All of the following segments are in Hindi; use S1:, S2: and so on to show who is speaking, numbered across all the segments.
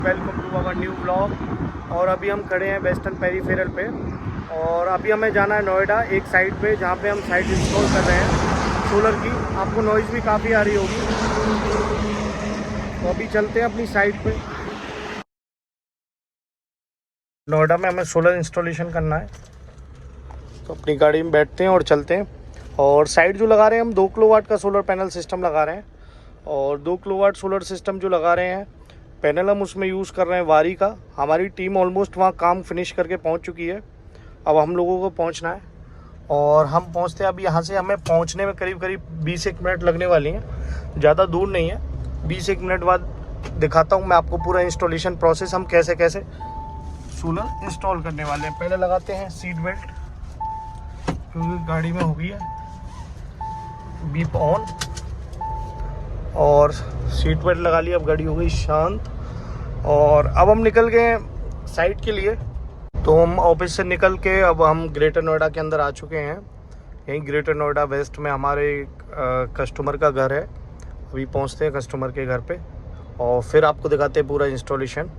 S1: Welcome to our new blog. और अभी हम खड़े हैं वेस्टर्न पेरीफेरल पे और अभी हमें जाना है नोएडा एक साइट पे जहाँ पे हम साइट इंस्टॉल कर रहे हैं सोलर की। आपको नॉइज़ भी काफ़ी आ रही होगी, तो अभी चलते हैं अपनी साइट पे। नोएडा में हमें सोलर इंस्टॉलेशन करना है, तो अपनी गाड़ी में बैठते हैं और चलते हैं। और साइट जो लगा रहे हैं हम 2 किलोवाट का सोलर पैनल सिस्टम लगा रहे हैं। और 2 किलोवाट सोलर सिस्टम जो लगा रहे हैं पैनल, हम उसमें यूज़ कर रहे हैं वारी का। हमारी टीम ऑलमोस्ट वहाँ काम फिनिश करके पहुँच चुकी है। अब हम लोगों को पहुँचना है और हम पहुँचते हैं। अब यहाँ से हमें पहुँचने में करीब 20-1 मिनट लगने वाली हैं, ज़्यादा दूर नहीं है। 20-1 मिनट बाद दिखाता हूँ मैं आपको पूरा इंस्टॉलेशन प्रोसेस, हम कैसे कैसे सोलर इंस्टॉल करने वाले हैं। पहले लगाते हैं सीट बेल्ट, क्योंकि गाड़ी में हो गई है बीप ऑन, और सीट बेल्ट लगा ली। अब गाड़ी हो गई शांत और अब हम निकल गए साइट के लिए। तो हम ऑफिस से निकल के अब हम ग्रेटर नोएडा के अंदर आ चुके हैं। यहीं ग्रेटर नोएडा वेस्ट में हमारे कस्टमर का घर है। अभी पहुंचते हैं कस्टमर के घर पे और फिर आपको दिखाते हैं पूरा इंस्टॉलेशन।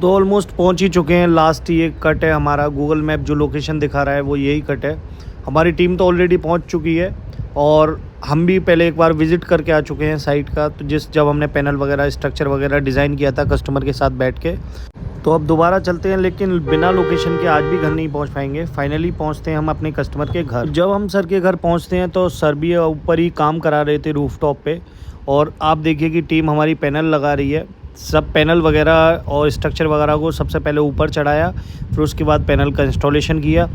S1: तो ऑलमोस्ट पहुंच ही चुके हैं। लास्ट ये कट है हमारा, गूगल मैप जो लोकेशन दिखा रहा है वो यही कट है। हमारी टीम तो ऑलरेडी पहुंच चुकी है और हम भी पहले एक बार विज़िट करके आ चुके हैं साइट का। तो जब हमने पैनल वगैरह स्ट्रक्चर वगैरह डिज़ाइन किया था कस्टमर के साथ बैठ के, तो अब दोबारा चलते हैं। लेकिन बिना लोकेशन के आज भी घर नहीं पहुंच पाएंगे। फाइनली पहुंचते हैं हम अपने कस्टमर के घर। जब हम सर के घर पहुंचते हैं तो सर भी ऊपर ही काम करा रहे थे रूफटॉप पे, और आप देखिए कि टीम हमारी पैनल लगा रही है। सब पैनल वगैरह और स्ट्रक्चर वगैरह को सबसे पहले ऊपर चढ़ाया, फिर उसके बाद पैनल का इंस्टॉलेशन किया।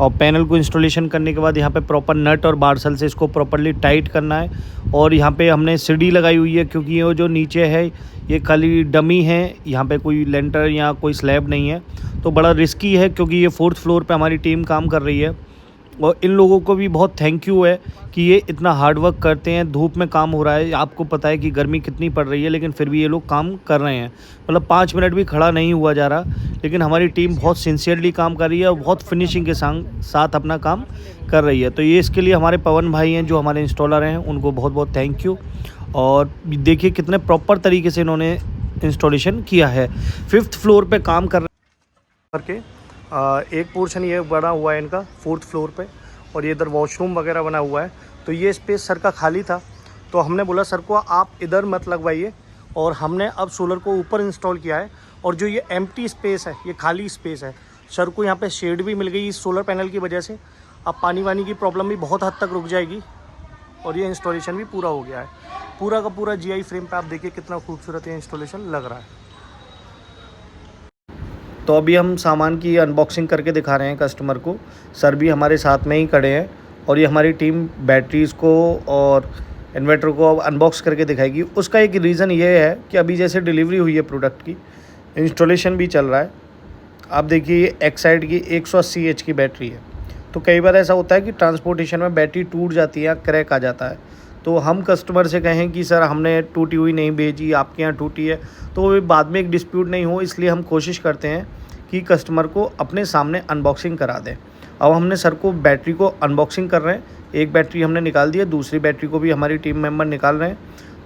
S1: और पैनल को इंस्टॉलेशन करने के बाद यहाँ पे प्रॉपर नट और बारसल से इसको प्रॉपर्ली टाइट करना है। और यहाँ पे हमने सीढ़ी लगाई हुई है, क्योंकि ये जो नीचे है ये खाली डमी है, यहाँ पे कोई लेंटर या कोई स्लैब नहीं है। तो बड़ा रिस्की है, क्योंकि ये 4th फ्लोर पे हमारी टीम काम कर रही है। और इन लोगों को भी बहुत थैंक यू है कि ये इतना हार्ड वर्क करते हैं। धूप में काम हो रहा है, आपको पता है कि गर्मी कितनी पड़ रही है, लेकिन फिर भी ये लोग काम कर रहे हैं। मतलब 5 मिनट भी खड़ा नहीं हुआ जा रहा, लेकिन हमारी टीम बहुत सिंसियरली काम कर रही है और बहुत फिनिशिंग के साथ अपना काम कर रही है। तो ये इसके लिए हमारे पवन भाई हैं जो हमारे इंस्टॉलर हैं, उनको बहुत बहुत थैंक यू। और देखिए कितने प्रॉपर तरीके से इन्होंने इंस्टॉलेशन किया है। 5th फ्लोर पर काम करके एक पोर्शन ये बना हुआ है इनका 4th फ्लोर पे, और ये इधर वॉशरूम वगैरह बना हुआ है। तो ये स्पेस सर का खाली था, तो हमने बोला सर को आप इधर मत लगवाइए, और हमने अब सोलर को ऊपर इंस्टॉल किया है। और जो ये एम्प्टी स्पेस है, ये खाली स्पेस है, सर को यहाँ पे शेड भी मिल गई इस सोलर पैनल की वजह से। अब पानी वानी की प्रॉब्लम भी बहुत हद तक रुक जाएगी, और ये इंस्टॉलेशन भी पूरा हो गया है। पूरा का पूरा GI फ्रेम पे आप देखिए कितना खूबसूरत ये इंस्टॉलेशन लग रहा है। तो अभी हम सामान की अनबॉक्सिंग करके दिखा रहे हैं कस्टमर को। सर भी हमारे साथ में ही खड़े हैं, और ये हमारी टीम बैटरीज़ को और इन्वर्टर को अब अनबॉक्स करके दिखाएगी। उसका एक रीज़न ये है कि अभी जैसे डिलीवरी हुई है प्रोडक्ट की, इंस्टॉलेशन भी चल रहा है। आप देखिए एक्साइड की 180 H की बैटरी है। तो कई बार ऐसा होता है कि ट्रांसपोर्टेशन में बैटरी टूट जाती है या क्रैक आ जाता है। तो हम कस्टमर से कहें कि सर हमने टूटी हुई नहीं भेजी, आपके यहाँ टूटी है, तो बाद में एक डिस्प्यूट नहीं हो, इसलिए हम कोशिश करते हैं कि कस्टमर को अपने सामने अनबॉक्सिंग करा दें। अब हमने सर को बैटरी को अनबॉक्सिंग कर रहे हैं। एक बैटरी हमने निकाल दी है, दूसरी बैटरी को भी हमारी टीम मेंबर निकाल रहे हैं।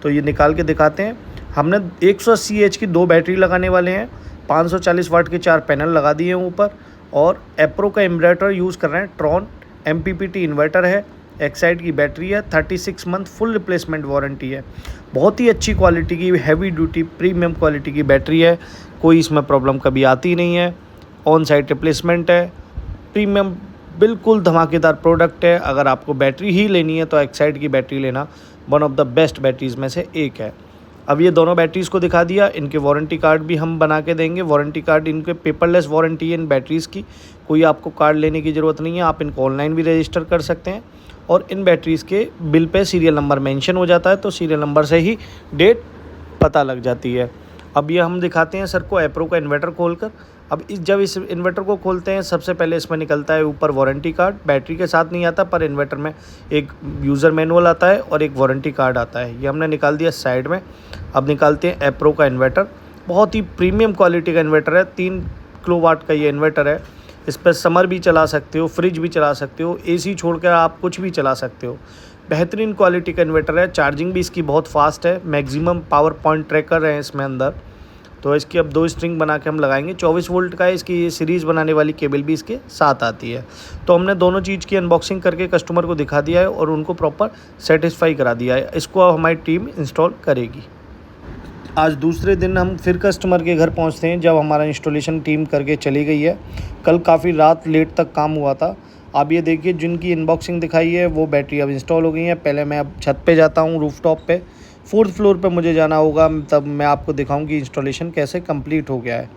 S1: तो ये निकाल के दिखाते हैं। हमने 180 H की 2 बैटरी लगाने वाले हैं, 540 वाट के 4 पैनल लगा दिए हैं ऊपर, और एप्रो का इन्वर्टर यूज़ कर रहे हैं। ट्रॉन MPPT इन्वर्टर है, एक्साइड की बैटरी है, 36 मंथ फुल रिप्लेसमेंट वारंटी है। बहुत ही अच्छी क्वालिटी की हैवी ड्यूटी प्रीमियम क्वालिटी की बैटरी है, कोई इसमें प्रॉब्लम कभी आती नहीं है। ऑन साइट रिप्लेसमेंट है, प्रीमियम बिल्कुल धमाकेदार प्रोडक्ट है। अगर आपको बैटरी ही लेनी है तो एक्साइड की बैटरी लेना one of the best batteries में से एक है। अब ये दोनों बैटरीज़ को दिखा दिया। इनके वारंटी कार्ड भी हम बना के देंगे। वारंटी कार्ड इनके पेपरलेस वारंटी है इन बैटरीज़ की, कोई आपको कार्ड लेने की ज़रूरत नहीं है। आप इनको ऑनलाइन भी रजिस्टर कर सकते हैं, और इन बैटरीज़ के bill pay serial number mention हो जाता है, तो सीरियल नंबर से ही डेट पता लग जाती है। अब ये हम दिखाते हैं सर को एप्रो का इन्वर्टर खोलकर। अब जब इस इन्वर्टर को खोलते हैं, सबसे पहले इसमें निकलता है ऊपर वारंटी कार्ड। बैटरी के साथ नहीं आता, पर इन्वर्टर में एक यूज़र मैनुअल आता है और एक वारंटी कार्ड आता है। ये हमने निकाल दिया साइड में। अब निकालते हैं एप्रो का इन्वर्टर। बहुत ही प्रीमियम क्वालिटी का इन्वर्टर है, 3 किलोवाट का ये इन्वर्टर है। इस पर समर भी चला सकते हो, फ्रिज भी चला सकते हो, AC छोड़कर आप कुछ भी चला सकते हो। बेहतरीन क्वालिटी का इन्वर्टर है। चार्जिंग भी इसकी बहुत फास्ट है। मैक्सिमम पावर पॉइंट ट्रैकर है इसमें अंदर। तो इसकी अब 2 स्ट्रिंग बना के हम लगाएंगे। 24 वोल्ट का है। इसकी ये सीरीज़ बनाने वाली केबल भी इसके साथ आती है। तो हमने दोनों चीज़ की अनबॉक्सिंग करके कस्टमर को दिखा दिया है और उनको प्रॉपर सेटिस्फाई करा दिया है। इसको अब हमारी टीम इंस्टॉल करेगी। आज दूसरे दिन हम फिर कस्टमर के घर पहुंचते हैं जब हमारा इंस्टॉलेशन टीम करके चली गई है। कल काफ़ी रात लेट तक काम हुआ था। आप ये देखिए, जिनकी अनबॉक्सिंग दिखाई है वो बैटरी अब इंस्टॉल हो गई है। पहले मैं अब छत पे जाता हूँ, रूफटॉप पे 4th फ्लोर पे मुझे जाना होगा, तब मैं आपको दिखाऊँ कि इंस्टॉलेशन कैसे कंप्लीट हो गया है।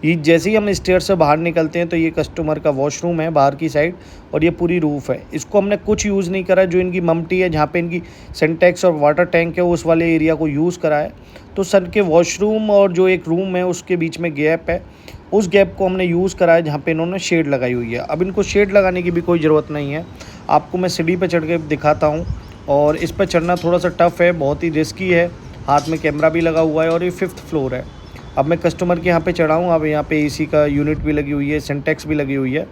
S1: ये जैसे ही हम स्टेयर से बाहर निकलते हैं तो ये कस्टमर का वॉशरूम है बाहर की साइड, और ये पूरी रूफ़ है। इसको हमने कुछ यूज़ नहीं करा। जो इनकी ममटी है, जहाँ पे इनकी सिंटेक्स और वाटर टैंक है, उस वाले एरिया को यूज़ करा है। तो सर के वॉशरूम और जो एक रूम है उसके बीच में गैप है, उस गैप को हमने यूज़ करा है जहाँ पे इन्होंने शेड लगाई हुई है। अब इनको शेड लगाने की भी कोई ज़रूरत नहीं है। आपको मैं सीढ़ी पे चढ़ के दिखाता हूँ, और इस पर चढ़ना थोड़ा सा टफ़ है, बहुत ही रिस्की है। हाथ में कैमरा भी लगा हुआ है और ये 5th फ्लोर है। अब मैं कस्टमर के यहाँ पे चढ़ा हूँ। अब यहाँ पे एसी का यूनिट भी लगी हुई है, सिंटेक्स भी लगी हुई है।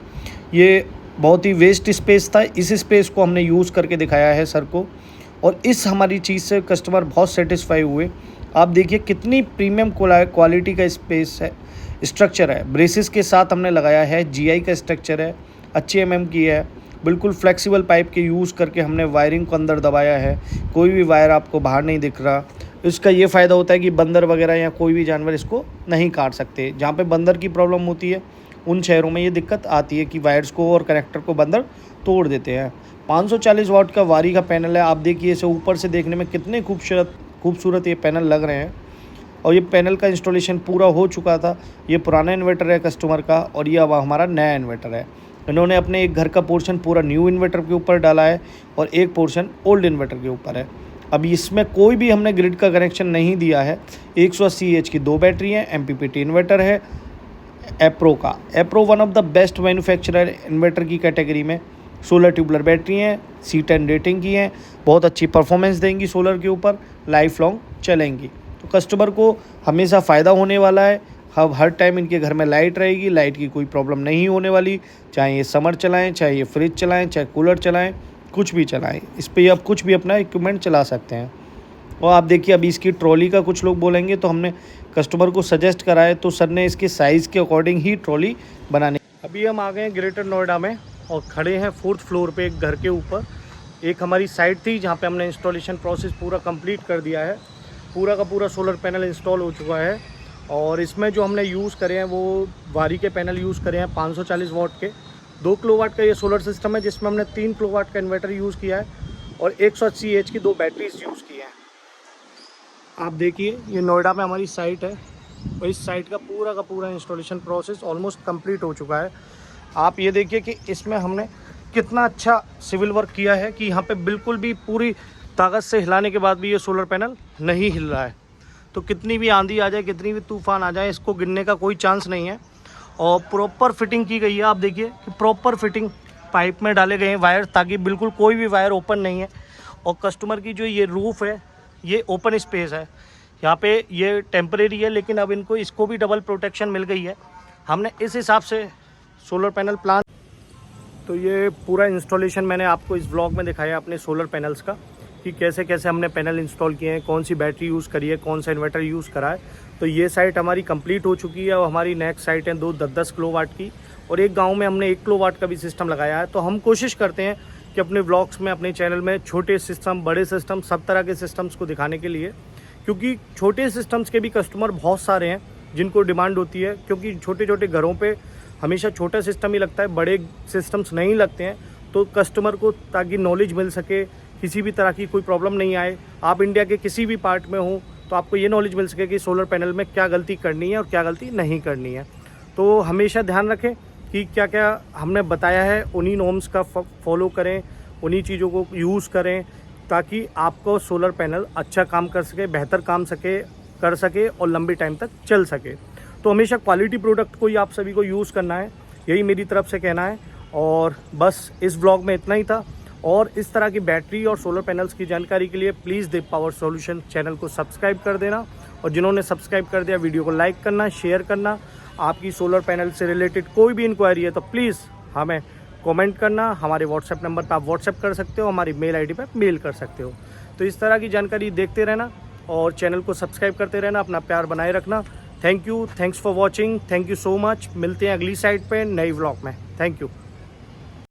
S1: ये बहुत ही वेस्ट स्पेस था। इस स्पेस को हमने यूज़ करके दिखाया है सर को, और इस हमारी चीज़ से कस्टमर बहुत सेटिस्फाई हुए। आप देखिए कितनी प्रीमियम क्वालिटी का स्पेस है, स्ट्रक्चर है। ब्रेसेस के साथ हमने लगाया है, जीआई का स्ट्रक्चर है, अच्छी एमएम की है। बिल्कुल फ्लेक्सिबल पाइप के यूज़ करके हमने वायरिंग को अंदर दबाया है। कोई भी वायर आपको बाहर नहीं दिख रहा। इसका ये फ़ायदा होता है कि बंदर वगैरह या कोई भी जानवर इसको नहीं काट सकते। जहाँ पे बंदर की प्रॉब्लम होती है उन शहरों में ये दिक्कत आती है कि वायर्स को और कनेक्टर को बंदर तोड़ देते हैं। 540 वाट का वारी का पैनल है। आप देखिए इसे ऊपर से देखने में कितने खूबसूरत ये पैनल लग रहे हैं। और ये पैनल का इंस्टॉलेशन पूरा हो चुका था। ये पुराना इन्वर्टर है कस्टमर का, और ये अब हमारा नया इन्वर्टर है। इन्होंने अपने एक घर का पोर्शन पूरा न्यू इन्वर्टर के ऊपर डाला है और एक पोर्शन ओल्ड इन्वर्टर के ऊपर है। अब इसमें कोई भी हमने ग्रिड का कनेक्शन नहीं दिया है। 180 एच की 2 बैटरी हैं। MPPT इन्वर्टर है एप्रो का। Appro one of the best manufacturer inverter की कैटेगरी में। सोलर ट्यूबलर बैटरी हैं, C10 रेटिंग की हैं, बहुत अच्छी परफॉर्मेंस देंगी सोलर के ऊपर, लाइफ लॉन्ग चलेंगी। तो कस्टमर को हमेशा फ़ायदा होने वाला है। अब हर टाइम इनके घर में लाइट रहेगी, लाइट की कोई प्रॉब्लम नहीं होने वाली। चाहे ये समर चलाएं, चाहे ये फ्रिज चलाएं, चाहे कूलर चलाएं, कुछ भी चलाएं, इस पर आप कुछ भी अपना इक्विपमेंट चला सकते हैं। और आप देखिए अभी इसकी ट्रॉली का कुछ लोग बोलेंगे, तो हमने कस्टमर को सजेस्ट करा है, तो सर ने इसके साइज़ के अकॉर्डिंग ही ट्रॉली बनाने। अभी हम आ गए हैं ग्रेटर नोएडा में और खड़े हैं 4th फ्लोर पे एक घर के ऊपर। एक हमारी साइट थी जहाँ पे हमने इंस्टॉलेशन प्रोसेस पूरा कंप्लीट कर दिया है। पूरा का पूरा सोलर पैनल इंस्टॉल हो चुका है, और इसमें जो हमने यूज़ करे हैं वो वारी के पैनल यूज़ करे हैं 540 वाट के। 2 किलोवाट का ये सोलर सिस्टम है, जिसमें हमने 3 किलोवाट का इन्वर्टर यूज़ किया है और 180 एच की 2 बैटरीज यूज़ की हैं। आप देखिए ये नोएडा में हमारी साइट है, और इस साइट का पूरा इंस्टॉलेशन प्रोसेस ऑलमोस्ट कंप्लीट हो चुका है। आप ये देखिए कि इसमें हमने कितना अच्छा सिविल वर्क किया है कि यहाँ पे बिल्कुल भी पूरी ताकत से हिलाने के बाद भी ये सोलर पैनल नहीं हिल रहा है। तो कितनी भी आंधी आ जाए, कितनी भी तूफ़ान आ जाए, इसको गिरने का कोई चांस नहीं है। और प्रॉपर फिटिंग की गई है। आप देखिए कि प्रॉपर फिटिंग पाइप में डाले गए हैं वायर, ताकि बिल्कुल कोई भी वायर ओपन नहीं है। और कस्टमर की जो ये रूफ़ है, ये ओपन स्पेस है। यहाँ पे ये टेम्परेरी है, लेकिन अब इसको भी डबल प्रोटेक्शन मिल गई है। हमने इस हिसाब से सोलर पैनल प्लान। तो ये पूरा इंस्टॉलेशन मैंने आपको इस ब्लॉग में दिखाया अपने सोलर पैनल्स का, कि कैसे कैसे हमने पैनल इंस्टॉल किए हैं, कौन सी बैटरी यूज़ करी है, कौन सा इन्वर्टर यूज़ करा है। तो ये साइट हमारी कंप्लीट हो चुकी है, और हमारी नेक्स्ट साइट है 2 10 किलोवाट की, और एक गांव में हमने 1 किलोवाट का भी सिस्टम लगाया है। तो हम कोशिश करते हैं कि अपने ब्लॉग्स में, अपने चैनल में छोटे सिस्टम, बड़े सिस्टम, सब तरह के सिस्टम्स को दिखाने के लिए, क्योंकि छोटे सिस्टम्स के भी कस्टमर बहुत सारे हैं जिनको डिमांड होती है। क्योंकि छोटे छोटे घरों पर हमेशा छोटा सिस्टम ही लगता है, बड़े सिस्टम्स नहीं लगते हैं। तो कस्टमर को ताकि नॉलेज मिल सके, किसी भी तरह की कोई प्रॉब्लम नहीं आए। आप इंडिया के किसी भी पार्ट में हो तो आपको ये नॉलेज मिल सके कि सोलर पैनल में क्या गलती करनी है और क्या गलती नहीं करनी है। तो हमेशा ध्यान रखें कि क्या क्या हमने बताया है, उन्हीं नॉर्म्स का फॉलो करें, उन्हीं चीज़ों को यूज़ करें, ताकि आपको सोलर पैनल अच्छा काम कर सके, बेहतर काम कर सके और लंबे टाइम तक चल सके। तो हमेशा क्वालिटी प्रोडक्ट को ही आप सभी को यूज़ करना है, यही मेरी तरफ से कहना है। और बस इस ब्लॉग में इतना ही था। और इस तरह की बैटरी और सोलर पैनल्स की जानकारी के लिए please Dev power solution channel को सब्सक्राइब कर देना, और जिन्होंने सब्सक्राइब कर दिया वीडियो को लाइक करना, शेयर करना। आपकी सोलर पैनल से रिलेटेड कोई भी इंक्वायरी है तो प्लीज़ हमें कमेंट करना, हमारे व्हाट्सएप नंबर पे आप व्हाट्सएप कर सकते हो, हमारी मेल आईडी पे आप मेल कर सकते हो। तो इस तरह की जानकारी देखते रहना और चैनल को सब्सक्राइब करते रहना, अपना प्यार बनाए रखना। Thank you, thanks for watching, thank you so much. मिलते हैं अगली साइड पे नई व्लॉग में। Thank you.